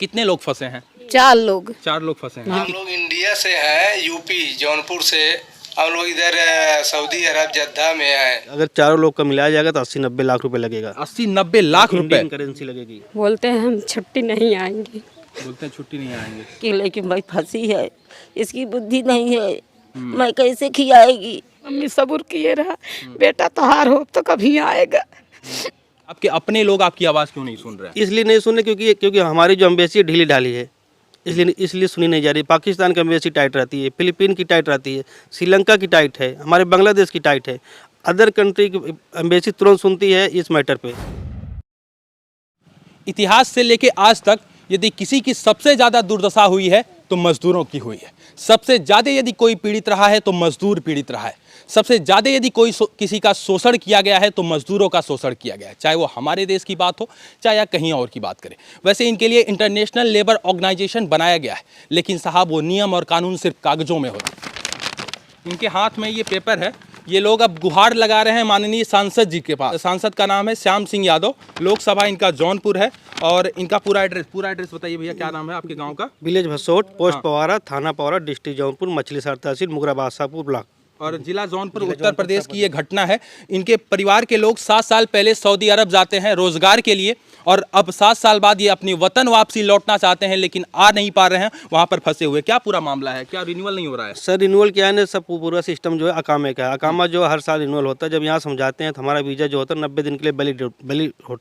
कितने लोग फंसे हैं? 4 लोग फंसे हैं। हम लोग इंडिया से हैं, यूपी जौनपुर से। हम लोग इधर सऊदी अरब जद्दा में हैं। अगर चारों लोग का मिलाया जाएगा तो 80-90 लाख रुपए लगेगा। 80-90 लाख रुपए। इंडियन करेंसी लगेगी। बोलते हैं हम छुट्टी नहीं आएंगे बोलते हैं छुट्टी नहीं आएंगे। कि लेकिन भाई फंसी है, इसकी बुद्धि नहीं है, मैं कैसे खिलाएगी। मम्मी सब्र किए रहा, बेटा तहार हो तो कभी आएगा। आपके अपने लोग आपकी आवाज़ क्यों नहीं सुन रहे हैं? इसलिए नहीं सुनने क्योंकि हमारी जो एम्बेसी ढीली ढाली है, इसलिए सुनी नहीं जा रही। पाकिस्तान की एम्बेसी टाइट रहती है, फिलीपीन की टाइट रहती है, श्रीलंका की टाइट है, हमारे बांग्लादेश की टाइट है। अदर कंट्री की एम्बेसी तुरंत सुनती है इस मैटर पे। इतिहास से लेके आज तक यदि किसी की सबसे ज़्यादा दुर्दशा हुई है तो मजदूरों की हुई है। सबसे ज़्यादा यदि कोई पीड़ित रहा है तो मजदूर पीड़ित रहा है। सबसे ज़्यादा यदि कोई किसी का शोषण किया गया है तो मजदूरों का शोषण किया गया है, चाहे वो हमारे देश की बात हो चाहे या कहीं और की बात करें। वैसे इनके लिए इंटरनेशनल लेबर ऑर्गेनाइजेशन बनाया गया है, लेकिन साहब वो नियम और कानून सिर्फ कागजों में होते हैं। इनके हाथ में ये पेपर है, ये लोग अब गुहार लगा रहे हैं माननीय सांसद जी के पास। सांसद का नाम है श्याम सिंह यादव, लोकसभा इनका जौनपुर है। और इनका पूरा एड्रेस बताइए भैया, क्या नाम है आपके गांव का? विलेज भसोट, पोस्ट पवारा, थाना पवारा, डिस्ट्रिक्ट जौनपुर, मछलीशहर तहसील, मुगरा बादशाहपुर ब्लॉक और जिला जौनपुर, उत्तर प्रदेश की ये घटना है। इनके परिवार के लोग 7 साल पहले सऊदी अरब जाते हैं रोजगार के लिए, और अब 7 साल बाद ये अपनी वतन वापसी लौटना चाहते हैं, लेकिन आ नहीं पा रहे हैं, वहाँ पर फंसे हुए। क्या पूरा मामला है? क्या रिन्यूअल नहीं हो रहा है? सर रिन्यूअल क्या है ना, सब पूरा सिस्टम जो है अकामे का है। अकामा जो हर साल रिन्यूअल होता है। जब यहाँ समझाते हैं तो हमारा वीज़ा जो होता है 90 दिन के लिए वैलिड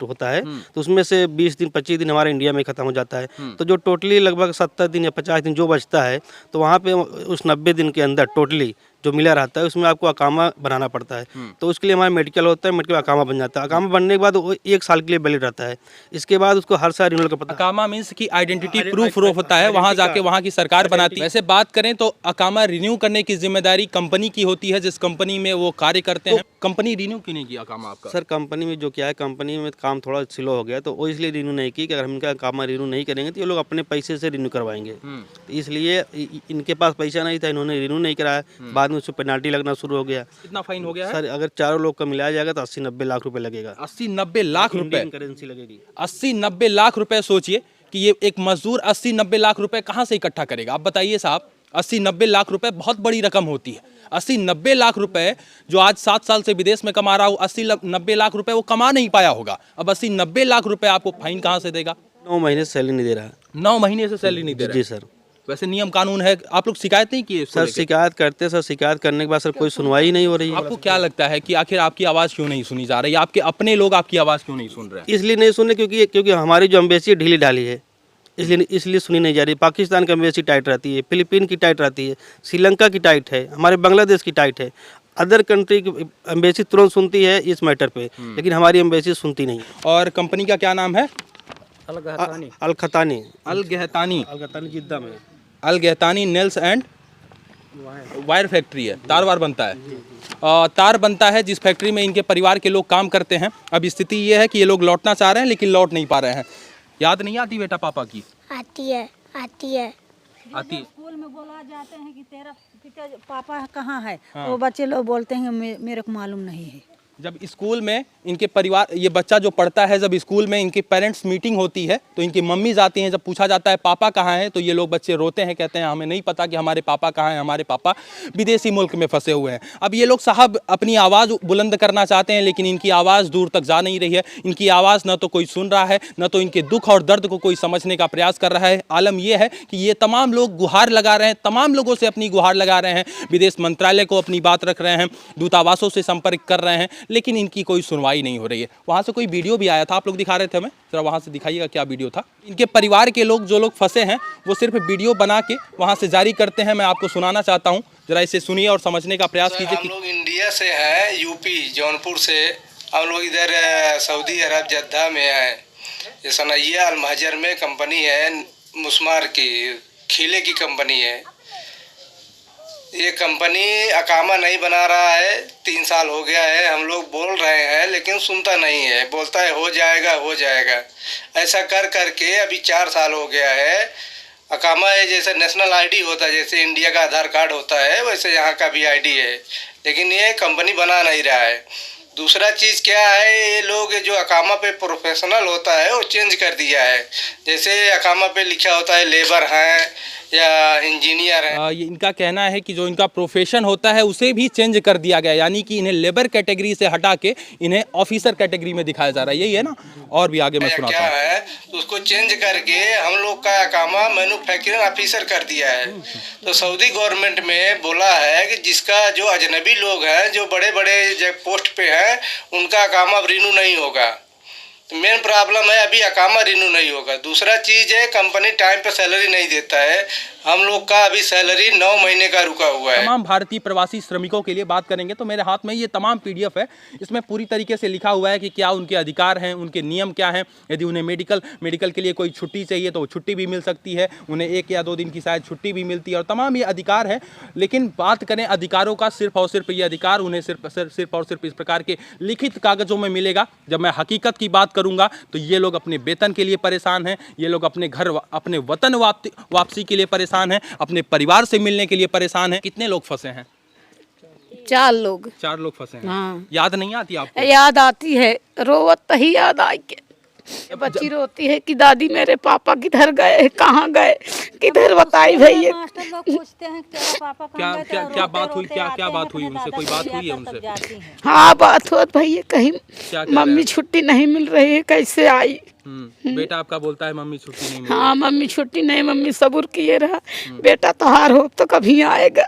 होता है, तो उसमें से 20 दिन 25 दिन हमारा इंडिया में ख़त्म हो जाता है। तो जो टोटली लगभग 70 दिन या 50 दिन जो बचता है, तो वहाँ पे उस 90 दिन के अंदर टोटली जो मिला रहता है उसमें आपको अकामा बनाना पड़ता है। तो उसके लिए हमारा मेडिकल होता है, मेडिकल अकामा बन जाता है। अकामा बनने के बाद वो 1 साल के लिए वैलिड रहता है। इसके बाद उसको हर साल रिन्यूअल का पता। अकामा मीन्स की आइडेंटिटी प्रूफ होता है, वहाँ जाके वहाँ की सरकार बनाती है। वैसे बात करें तो अकामा रिन्यू करने की जिम्मेदारी कंपनी की होती है, जिस कंपनी में वो कार्य करते हैं। कंपनी रिन्यू क्यों नहीं किया अकामा आपका? सर कंपनी में जो क्या है, कंपनी में काम थोड़ा स्लो हो गया, तो वो इसलिए रिन्यू नहीं की कि अगर हम इनका अकामा रिन्यू नहीं करेंगे तो ये लोग अपने पैसे से रिन्यू करवाएंगे। तो इसलिए इनके पास पैसा नहीं था, इन्होंने रिन्यू नहीं कराया। बाद में उसको पेनाल्टी लगना शुरू हो गया। कितना फाइन हो गया है? सर अगर चारों लोग का मिलाया जाएगा तो 80-90 लाख रुपए लगेगा। 80-90 लाख रुपए इंडियन करेंसी लगेगी। 80-90 लाख रुपए। सोचिए कि ये एक मजदूर 80-90 लाख रुपए कहाँ से इकट्ठा करेगा? आप बताइए साहब, 80-90 लाख रुपए बहुत बड़ी रकम होती है। 80-90 लाख रुपए जो आज 7 साल से विदेश में कमा रहा हो, 80-90 लाख रुपए वो कमा नहीं पाया होगा। अब 80-90 लाख रुपए आपको फाइन कहाँ से देगा? 9 महीने से सैलरी नहीं दे रहा है। 9 महीने से सैलरी नहीं दे रहा है। जी सर। वैसे नियम कानून है, आप लोग शिकायत नहीं किए? सर शिकायत करते सर, शिकायत करने के बाद सर कोई सुनवाई नहीं हो रही है। आपको क्या लगता है कि आखिर आपकी आवाज़ क्यों नहीं सुनी जा रही? आपके अपने लोग आपकी आवाज़ क्यों नहीं सुन रहे हैं? इसलिए नहीं सुनने क्योंकि हमारी जो एम्बेसी ढीली ढाली है, इसलिए सुनी नहीं जा रही। पाकिस्तान की एम्बेसी टाइट रहती है, फिलीपीन की टाइट रहती है, श्रीलंका की टाइट है, हमारे बांग्लादेश की टाइट है। अदर कंट्री की एम्बेसी तुरंत सुनती है इस मैटर पे, लेकिन हमारी एम्बेसी सुनती नहीं। और कंपनी का क्या नाम है? अल-गहतानी जिद्दा में। अल गहतानी नेल्स एंड वायर फैक्ट्री है, तार वार बनता है। तार बनता है जिस फैक्ट्री में इनके परिवार के लोग काम करते हैं। अब स्थिति ये है कि ये लोग लौटना चाह रहे हैं लेकिन लौट नहीं पा रहे हैं। याद नहीं आती बेटा पापा की? आती है। आती है। स्कूल में बोला जाते हैं कि तेरा पिता पापा कहाँ है, तो बच्चे लोग बोलते हैं मेरे को मालूम नहीं है। जब स्कूल में इनके परिवार, ये बच्चा जो पढ़ता है, जब स्कूल में इनके पेरेंट्स मीटिंग होती है तो इनकी मम्मी जाती हैं, जब पूछा जाता है पापा कहाँ हैं, तो ये लोग बच्चे रोते हैं, कहते हैं हमें नहीं पता कि हमारे पापा कहाँ हैं, हमारे पापा विदेशी मुल्क में फंसे हुए हैं। अब ये लोग साहब अपनी आवाज़ बुलंद करना चाहते हैं, लेकिन इनकी आवाज़ दूर तक जा नहीं रही है। इनकी आवाज़ न तो कोई सुन रहा है, न तो इनके दुख और दर्द को कोई समझने का प्रयास कर रहा है। आलम यह है कि ये तमाम लोग गुहार लगा रहे हैं, तमाम लोगों से अपनी गुहार लगा रहे हैं, विदेश मंत्रालय को अपनी बात रख रहे हैं, दूतावासों से संपर्क कर रहे हैं, लेकिन इनकी कोई सुनवाई नहीं हो रही है। वहाँ से कोई वीडियो भी आया था, आप लोग दिखा रहे थे हमें, जरा वहाँ से दिखाइएगा क्या वीडियो था। इनके परिवार के लोग जो लोग फंसे हैं वो सिर्फ वीडियो बना के वहाँ से जारी करते हैं। मैं आपको सुनाना चाहता हूँ, जरा इसे सुनिए और समझने का प्रयास कीजिए। हम लोग इंडिया से हैं, यूपी जौनपुर से। हम लोग इधर सऊदी अरब जद्दा में हैं। ये सनैया अल महजर में कंपनी है, मुस्मार की, खीले की कंपनी है। ये कंपनी अकामा नहीं बना रहा है, 3 साल हो गया है। हम लोग बोल रहे हैं लेकिन सुनता नहीं है, बोलता है हो जाएगा हो जाएगा। ऐसा कर करके अभी 4 साल हो गया है। अकामा है जैसे नेशनल आईडी होता है, जैसे इंडिया का आधार कार्ड होता है, वैसे यहाँ का भी आईडी है, लेकिन ये कंपनी बना नहीं रहा है। दूसरा चीज़ क्या है, ये लोग जो अकामा पे प्रोफेशनल होता है वो चेंज कर दिया है। जैसे अकामा पे लिखा होता है लेबर हैं या इंजीनियर हैं। ये इनका कहना है कि जो इनका प्रोफेशन होता है उसे भी चेंज कर दिया गया, यानी कि इन्हें लेबर कैटेगरी से हटा के इन्हें ऑफिसर कैटेगरी में दिखाया जा रहा है, यही है ना। और भी आगे मैं सुनाता क्या हूँ। है तो उसको चेंज करके हम लोग का अकामा मैन्युफैक्चरिंग ऑफिसर कर दिया है। तो सऊदी गवर्नमेंट में बोला है कि जिसका जो अजनबी लोग हैं जो बड़े बड़े पोस्ट पे हैं उनका अकामा अब रिन्यू नहीं होगा। तो मेन प्रॉब्लम है अभी अकामा रिन्यू नहीं होगा। दूसरा चीज़ है कंपनी टाइम पे सैलरी नहीं देता है। हम लोग का अभी सैलरी 9 महीने का रुका हुआ है। तमाम भारतीय प्रवासी श्रमिकों के लिए बात करेंगे तो मेरे हाथ में ये तमाम पीडीएफ है। इसमें पूरी तरीके से लिखा हुआ है कि क्या उनके अधिकार हैं, उनके नियम क्या हैं। यदि उन्हें मेडिकल के लिए कोई छुट्टी चाहिए तो छुट्टी भी मिल सकती है, उन्हें 1 या 2 दिन की शायद छुट्टी भी मिलती है, और तमाम ये अधिकार है। लेकिन बात करें अधिकारों का, सिर्फ और सिर्फ ये अधिकार उन्हें सिर्फ और सिर्फ इस प्रकार के लिखित कागजों में मिलेगा। जब मैं हकीकत की बात करूंगा तो ये लोग अपने वेतन के लिए परेशान हैं, ये लोग अपने घर अपने वतन वापसी के लिए परेशान हैं, अपने परिवार से मिलने के लिए परेशान हैं। कितने लोग फंसे हैं? 4 लोग। 4 लोग फंसे हैं। हाँ। याद नहीं आती आपको? याद आती है, रोवत ही याद आई के बच्ची रोती है कि दादी मेरे पापा किधर गए, कहाँ गए, किधर बताई भैया। मास्टर लोग पूछते हैं कि तेरा पापा कहाँ गए, क्या तो क्या रोते बात हुई? रोते क्या आते क्या हैं, बात हुई अपने उनसे? दादा कोई से बात लिया हुई है कर तब उनसे? जाती हैं। हाँ बात होत भैया, कहीं क्या कह मम्मी रहे छुट्टी नहीं मिल रही है, कैसे आई। बेटा आपका बोलता है मम्मी छुट्टी नहीं मिली। हाँ मम्मी छुट्टी नहीं, मम्मी सबूर किए रहा, बेटा तोहार हो तो कभी आएगा।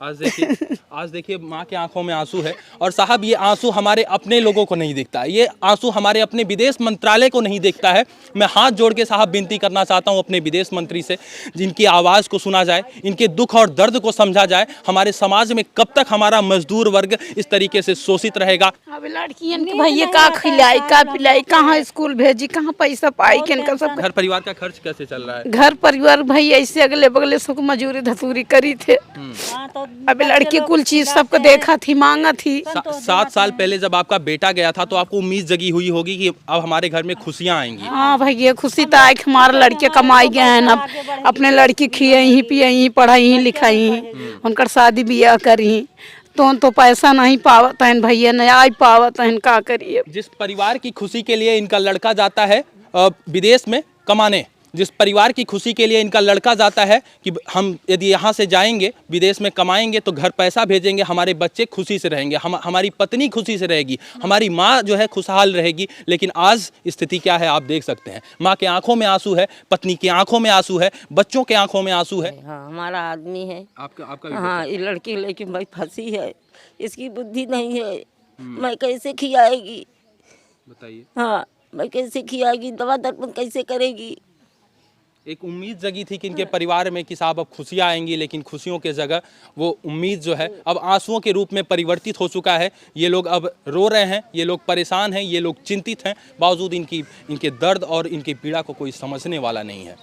आज देखिए माँ के आंखों में आंसू है। और साहब ये आंसू हमारे अपने लोगों को नहीं दिखता, ये आंसू हमारे अपने विदेश मंत्रालय को नहीं दिखता है। मैं हाथ जोड़ के साहब विनती करना चाहता हूँ अपने विदेश मंत्री से, जिनकी आवाज़ को सुना जाए, इनके दुख और दर्द को समझा जाए। हमारे समाज में कब तक हमारा मजदूर वर्ग इस तरीके से शोषित रहेगा? अब लड़कियन के भैया का खिलाई, का पिलाई, कहाँ स्कूल भेजी, कहाँ पैसा पाई के इनका सब। घर परिवार का खर्च कैसे चल रहा है? घर परिवार भाई ऐसे अगले बगले सब मजूरी धतूरी करी थे। हाँ, तो अब लड़की कुल चीज सबको देखा थी, मांगा थी। 7 साल पहले जब आपका बेटा गया था तो आपको उम्मीद जगी हुई होगी कि अब हमारे घर में खुशियाँ आएंगी। हाँ भैया खुशी तो आई कि हमारा लड़के कमाई गए हैं, अब अपने लड़की खियाई पियाई पढ़ाई लिखाई, उनकर शादी ब्याह करी, तो पैसा नहीं पावत है भैया, नहीं आई पावत है, का करिए। जिस परिवार की खुशी के लिए इनका लड़का जाता है विदेश में कमाने, जिस परिवार की खुशी के लिए इनका लड़का जाता है कि हम यदि यहाँ से जाएंगे विदेश में कमाएंगे तो घर पैसा भेजेंगे, हमारे बच्चे खुशी से रहेंगे, हमारी पत्नी खुशी से रहेगी, हमारी माँ जो है खुशहाल रहेगी। लेकिन आज स्थिति क्या है आप देख सकते हैं। माँ के आंखों में आंसू है, पत्नी की आंखों में आंसू है, बच्चों के आंखों में आंसू है। हाँ हमारा आदमी है। आपका हाँ ये लड़की लेकिन भाई फंसी है, इसकी बुद्धि नहीं है। मैं कैसे खिलाएगी? बताइए। हाँ मैं कैसे खिलाएगी, दवा दर्पण कैसे करेगी? एक उम्मीद जगी थी कि इनके परिवार में कि साहब अब खुशियाँ आएंगी, लेकिन खुशियों के जगह वो उम्मीद जो है अब आंसुओं के रूप में परिवर्तित हो चुका है। ये लोग अब रो रहे हैं, ये लोग परेशान हैं, ये लोग चिंतित हैं, बावजूद इनके दर्द और इनकी पीड़ा को कोई समझने वाला नहीं है।